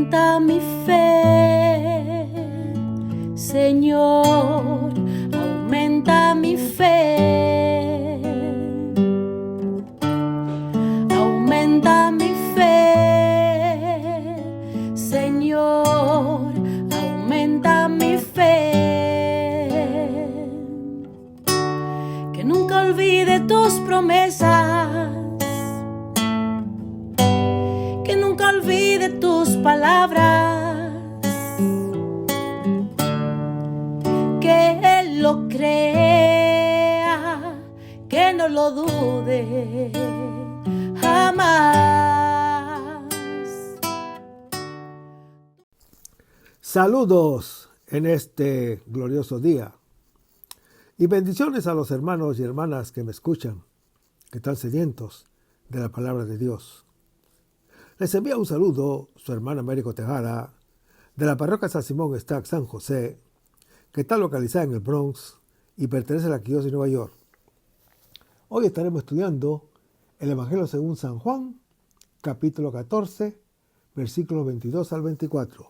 aumenta mi fe, Señor, aumenta mi fe, aumenta mi fe, Señor, aumenta mi fe, que nunca olvide tus promesas, que nunca olvide tus palabras, que Él lo crea, que no lo dude jamás. Saludos en este glorioso día y bendiciones a los hermanos y hermanas que me escuchan, que están sedientos de la palabra de Dios. Les envía un saludo su hermana Américo Tejada, de la parroquia San Simón Stack San José, que está localizada en el Bronx y pertenece a la Arquidiócesis de Nueva York. Hoy estaremos estudiando el Evangelio según San Juan, capítulo 14, versículos 22 al 24.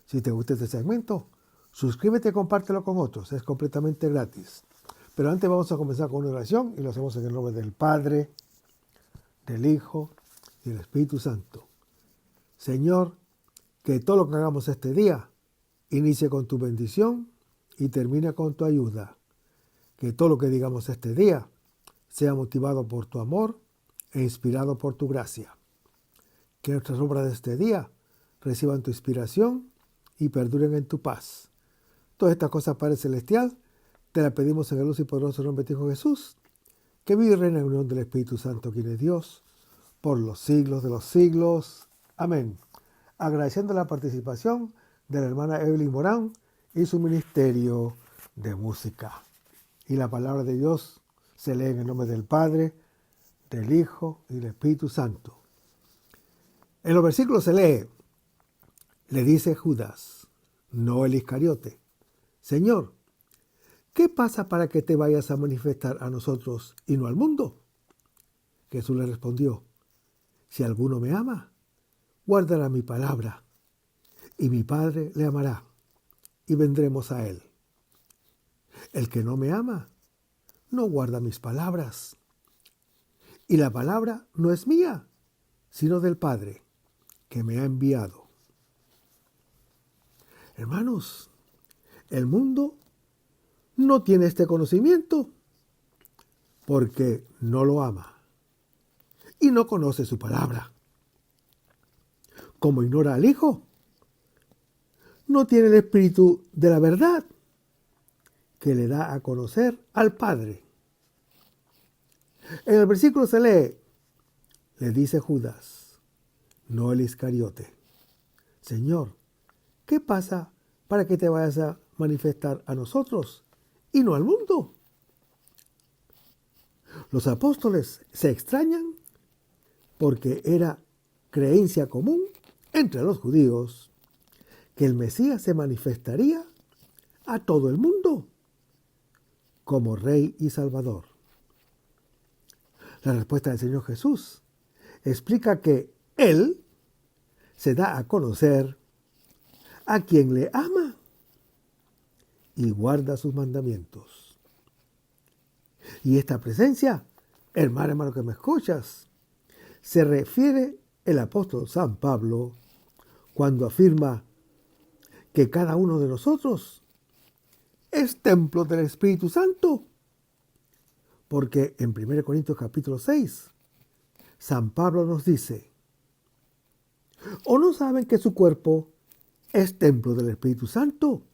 Si te gusta este segmento, suscríbete y compártelo con otros, es completamente gratis. Pero antes vamos a comenzar con una oración y lo hacemos en el nombre del Padre, del Hijo y del Espíritu Santo. Señor, que todo lo que hagamos este día inicie con tu bendición y termine con tu ayuda. Que todo lo que digamos este día sea motivado por tu amor e inspirado por tu gracia. Que nuestras obras de este día reciban tu inspiración y perduren en tu paz. Todas estas cosas, Padre Celestial, te las pedimos en el luz y poderoso nombre de Hijo Jesús, que vive y reina en unión del Espíritu Santo, quien es Dios, por los siglos de los siglos. Amén. Agradeciendo la participación de la hermana Evelyn Morán y su ministerio de música. Y la palabra de Dios se lee en el nombre del Padre, del Hijo y del Espíritu Santo. En los versículos se lee, le dice Judas, no el Iscariote, Señor, ¿qué pasa para que te vayas a manifestar a nosotros y no al mundo? Jesús le respondió, si alguno me ama, guardará mi palabra, y mi Padre le amará, y vendremos a él. El que no me ama, no guarda mis palabras. Y la palabra no es mía, sino del Padre, que me ha enviado. Hermanos, el mundo no tiene este conocimiento porque no lo ama y no conoce su palabra. Como ignora al Hijo, no tiene el Espíritu de la verdad que le da a conocer al Padre. En el versículo se lee, le dice Judas, no el Iscariote, Señor, ¿qué pasa para que te vayas a manifestar a nosotros y no al mundo? Los apóstoles se extrañan porque era creencia común entre los judíos que el Mesías se manifestaría a todo el mundo como Rey y Salvador. La respuesta del Señor Jesús explica que Él se da a conocer a quien le ama y guarda sus mandamientos. Y esta presencia, hermano que me escuchas, se refiere el apóstol San Pablo cuando afirma que cada uno de nosotros es templo del Espíritu Santo. Porque en 1 Corintios capítulo 6, San Pablo nos dice, ¿o no saben que su cuerpo es templo del Espíritu Santo,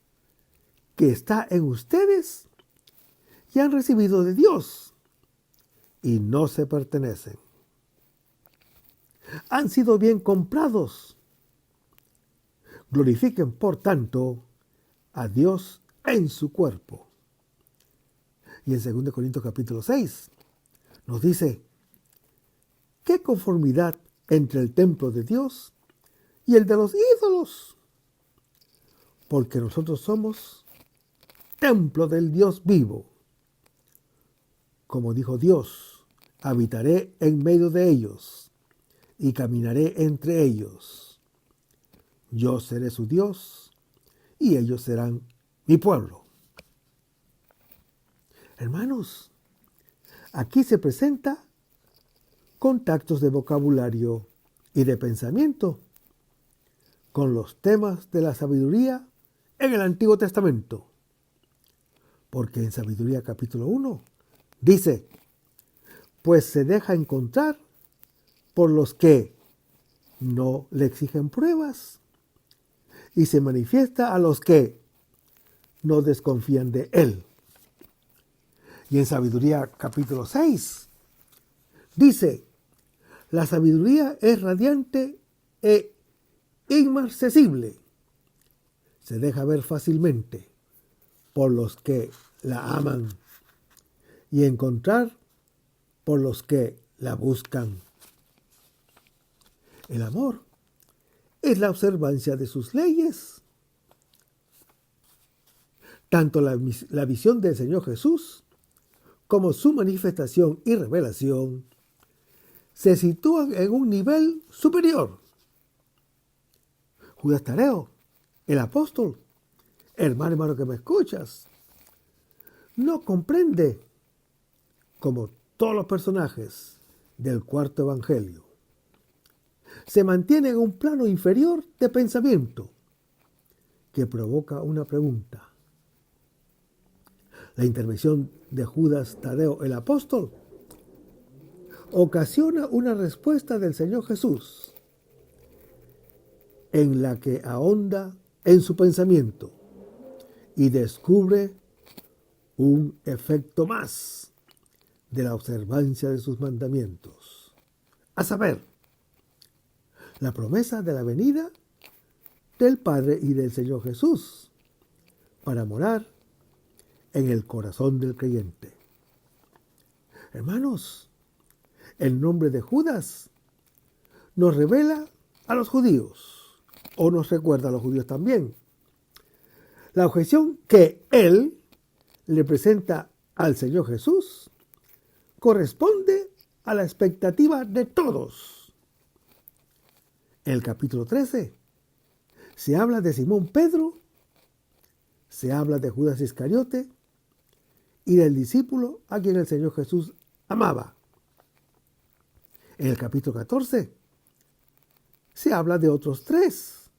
que está en ustedes y han recibido de Dios y no se pertenecen? Han sido bien comprados. Glorifiquen, por tanto, a Dios en su cuerpo. Y en 2 Corintios capítulo 6 nos dice, ¿qué conformidad entre el templo de Dios y el de los ídolos? Porque nosotros somos templo del Dios vivo. Como dijo Dios, habitaré en medio de ellos y caminaré entre ellos. Yo seré su Dios y ellos serán mi pueblo. Hermanos, aquí se presenta contactos de vocabulario y de pensamiento con los temas de la sabiduría en el Antiguo Testamento. Porque en Sabiduría capítulo 1 dice, pues se deja encontrar por los que no le exigen pruebas y se manifiesta a los que no desconfían de él. Y en Sabiduría capítulo 6 dice, la sabiduría es radiante e inmarcesible. Se deja ver fácilmente por los que la aman y encontrar por los que la buscan. El amor es la observancia de sus leyes. Tanto la visión del Señor Jesús como su manifestación y revelación se sitúan en un nivel superior. Judas Tadeo, el apóstol, hermano que me escuchas, no comprende, como todos los personajes del cuarto evangelio, se mantiene en un plano inferior de pensamiento que provoca una pregunta. La intervención de Judas Tadeo, el apóstol, ocasiona una respuesta del Señor Jesús en la que ahonda en su pensamiento y descubre un efecto más de la observancia de sus mandamientos, a saber, la promesa de la venida del Padre y del Señor Jesús para morar en el corazón del creyente. Hermanos, el nombre de Judas nos revela a los judíos, o nos recuerda a los judíos también, la objeción que él le presenta al Señor Jesús corresponde a la expectativa de todos. En el capítulo 13 se habla de Simón Pedro, se habla de Judas Iscariote y del discípulo a quien el Señor Jesús amaba. En el capítulo 14 se habla de otros tres,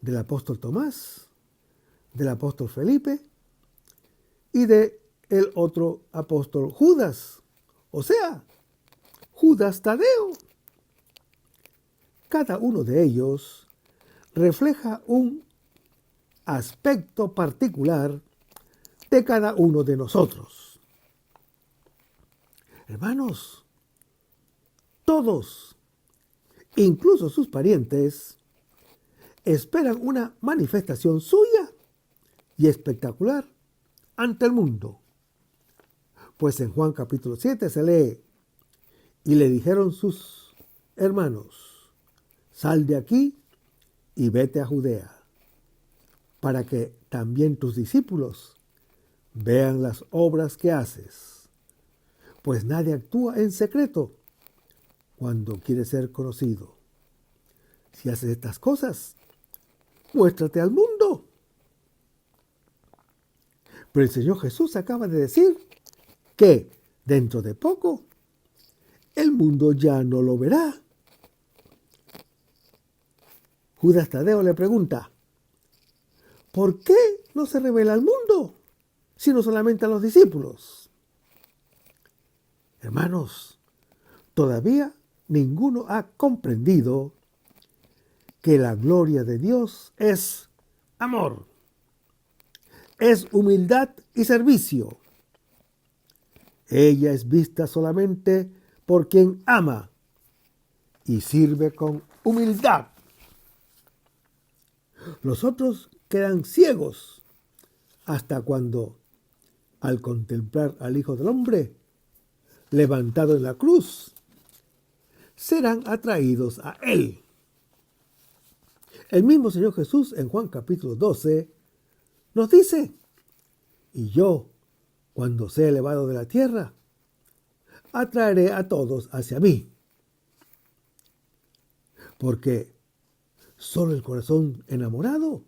del apóstol Tomás, del apóstol Felipe y de el otro apóstol Judas, o sea, Judas Tadeo. Cada uno de ellos refleja un aspecto particular de cada uno de nosotros. Hermanos, todos, incluso sus parientes, esperan una manifestación suya y espectacular ante el mundo. Pues en Juan capítulo 7 se lee, y le dijeron sus hermanos, sal de aquí y vete a Judea, para que también tus discípulos vean las obras que haces. Pues nadie actúa en secreto cuando quiere ser conocido. Si haces estas cosas, muéstrate al mundo. Pero el Señor Jesús acaba de decir que dentro de poco el mundo ya no lo verá. Judas Tadeo le pregunta, ¿por qué no se revela al mundo, sino solamente a los discípulos? Hermanos, todavía ninguno ha comprendido que la gloria de Dios es amor, es humildad y servicio. Ella es vista solamente por quien ama y sirve con humildad. Los otros quedan ciegos hasta cuando, al contemplar al Hijo del Hombre levantado en la cruz, serán atraídos a Él. El mismo Señor Jesús en Juan capítulo 12 nos dice, y yo, cuando sea elevado de la tierra, atraeré a todos hacia mí. Porque Solo el corazón enamorado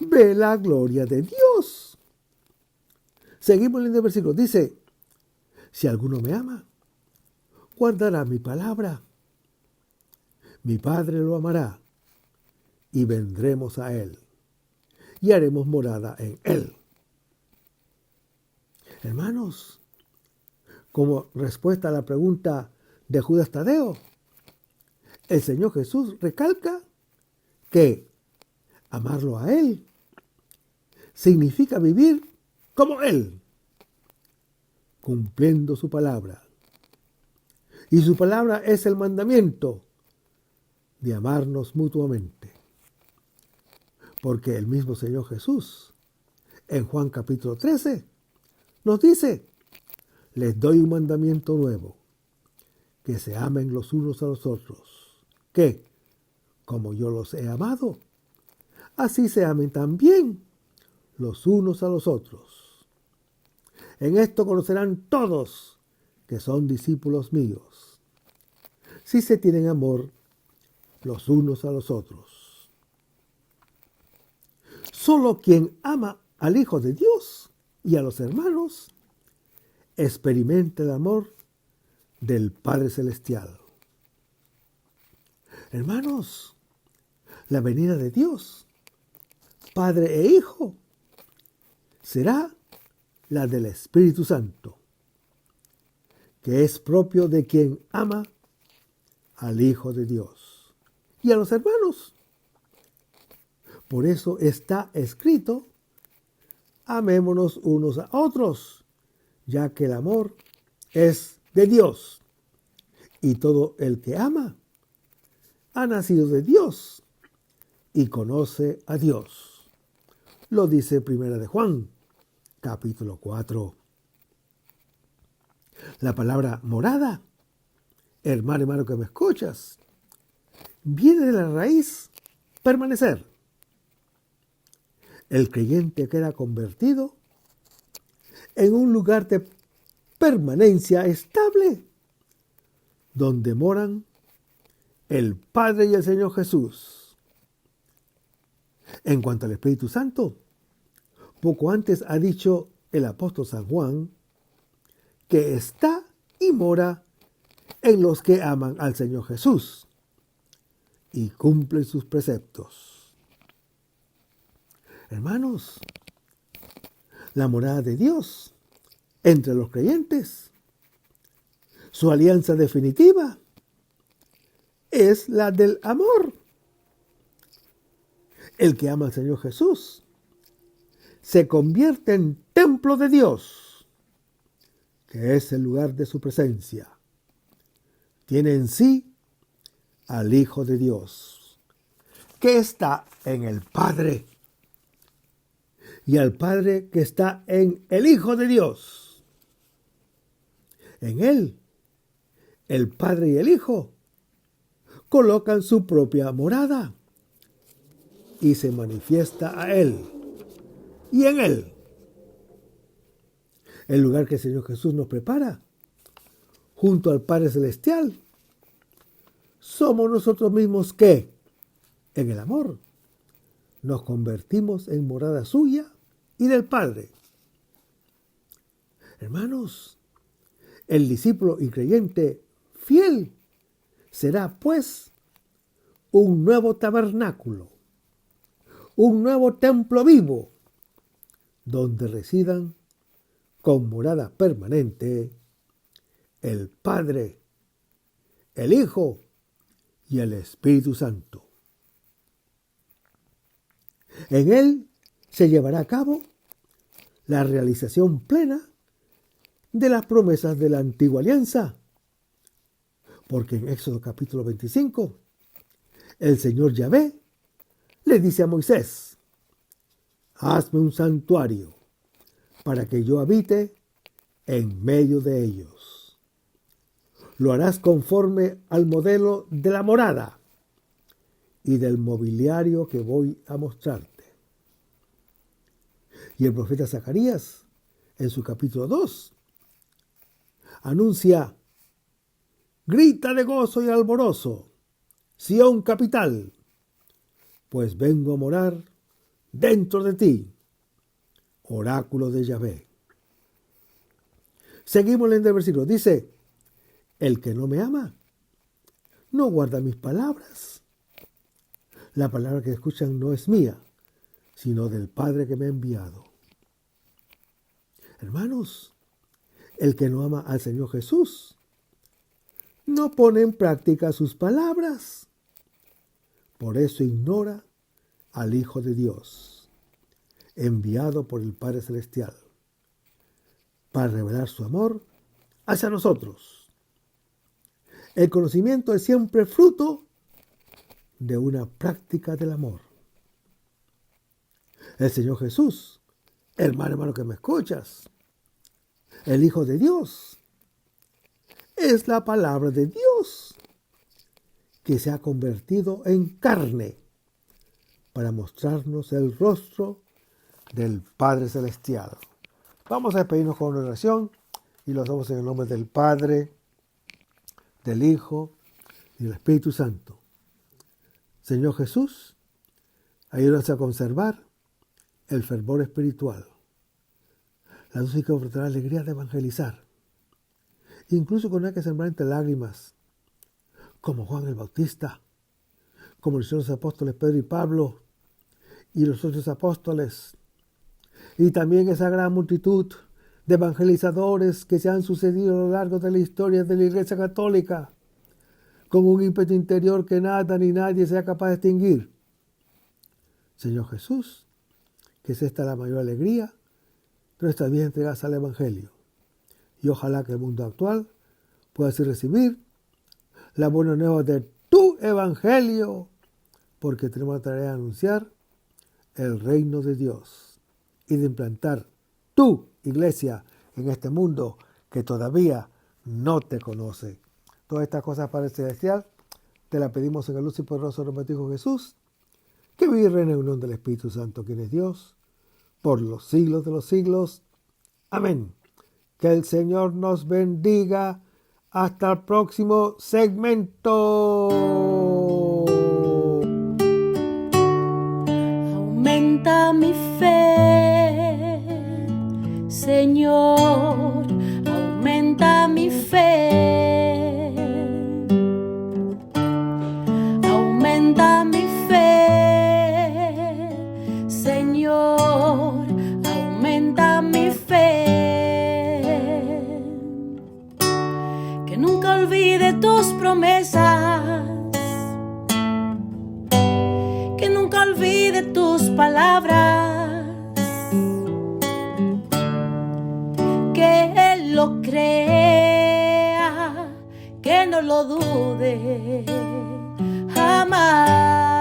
ve la gloria de Dios. Seguimos leyendo el versículo. Dice, si alguno me ama, guardará mi palabra. Mi Padre lo amará y vendremos a él y haremos morada en él. Hermanos, como respuesta a la pregunta de Judas Tadeo, el Señor Jesús recalca que amarlo a Él significa vivir como Él, cumpliendo su palabra. Y su palabra es el mandamiento de amarnos mutuamente. Porque el mismo Señor Jesús, en Juan capítulo 13, nos dice, les doy un mandamiento nuevo, que se amen los unos a los otros, que, como yo los he amado, así se amen también los unos a los otros. En esto conocerán todos que son discípulos míos, si se tienen amor los unos a los otros. Solo quien ama al Hijo de Dios y a los hermanos experimenta el amor del Padre Celestial. Hermanos, la venida de Dios, Padre e Hijo, será la del Espíritu Santo, que es propio de quien ama al Hijo de Dios y a los hermanos. Por eso está escrito, amémonos unos a otros, ya que el amor es de Dios, y todo el que ama ha nacido de Dios y conoce a Dios. Lo dice Primera de Juan, capítulo 4. La palabra morada, hermano que me escuchas, viene de la raíz permanecer. El creyente queda convertido en un lugar de permanencia estable, donde moran el Padre y el Señor Jesús. En cuanto al Espíritu Santo, poco antes ha dicho el apóstol San Juan que está y mora en los que aman al Señor Jesús y cumplen sus preceptos. Hermanos, la morada de Dios entre los creyentes, su alianza definitiva, es la del amor. El que ama al Señor Jesús se convierte en templo de Dios, que es el lugar de su presencia. Tiene en sí al Hijo de Dios, que está en el Padre, y al Padre que está en el Hijo de Dios. En Él, el Padre y el Hijo colocan su propia morada y se manifiesta a Él y en Él. El lugar que el Señor Jesús nos prepara junto al Padre Celestial somos nosotros mismos que, en el amor, nos convertimos en morada suya y del Padre. Hermanos, el discípulo y creyente fiel será, pues, un nuevo tabernáculo, un nuevo templo vivo, donde residan con morada permanente el Padre, el Hijo y el Espíritu Santo. En él se llevará a cabo la realización plena de las promesas de la antigua alianza, porque en Éxodo capítulo 25, el Señor Yahvé le dice a Moisés, hazme un santuario para que yo habite en medio de ellos. Lo harás conforme al modelo de la morada y del mobiliario que voy a mostrarte. Y el profeta Zacarías, en su capítulo 2, anuncia, grita de gozo y alborozo, Sión capital, pues vengo a morar dentro de ti, oráculo de Yahvé. Seguimos leyendo el versículo. Dice, el que no me ama, no guarda mis palabras. La palabra que escuchan no es mía, sino del Padre que me ha enviado. Hermanos, el que no ama al Señor Jesús, no pone en práctica sus palabras. Por eso ignora al Hijo de Dios, enviado por el Padre Celestial, para revelar su amor hacia nosotros. El conocimiento es siempre fruto de una práctica del amor. El Señor Jesús, hermano que me escuchas, el Hijo de Dios, es la palabra de Dios que se ha convertido en carne para mostrarnos el rostro del Padre Celestial. Vamos a despedirnos con una oración y lo hacemos en el nombre del Padre, del Hijo y del Espíritu Santo. Señor Jesús, ayúdanos a conservar el fervor espiritual, la dulce y confortable alegría de evangelizar, incluso cuando hay que sembrar entre lágrimas, como Juan el Bautista, como los apóstoles Pedro y Pablo y los otros apóstoles, y también esa gran multitud de evangelizadores que se han sucedido a lo largo de la historia de la Iglesia Católica, con un ímpetu interior que nada ni nadie sea capaz de extinguir. Señor Jesús, que es esta la mayor alegría de nuestras vidas entregadas al Evangelio. Y ojalá que el mundo actual pueda así recibir la buena nueva de tu Evangelio, porque tenemos la tarea de anunciar el reino de Dios y de implantar tu iglesia en este mundo que todavía no te conoce. Todas estas cosas, Padre Celestial, te las pedimos en el luz y poderoso nombre de Hijo Jesús, que vive y reina en unión del Espíritu Santo, quien es Dios, por los siglos de los siglos. Amén. Que el Señor nos bendiga. Hasta el próximo segmento. Aumenta mi fe, Señor, aumenta mi fe. Aumenta mi fe, Señor, aumenta mi fe. Que nunca olvide tus promesas, que nunca olvide tus palabras, que Él lo crea, que no lo dude jamás.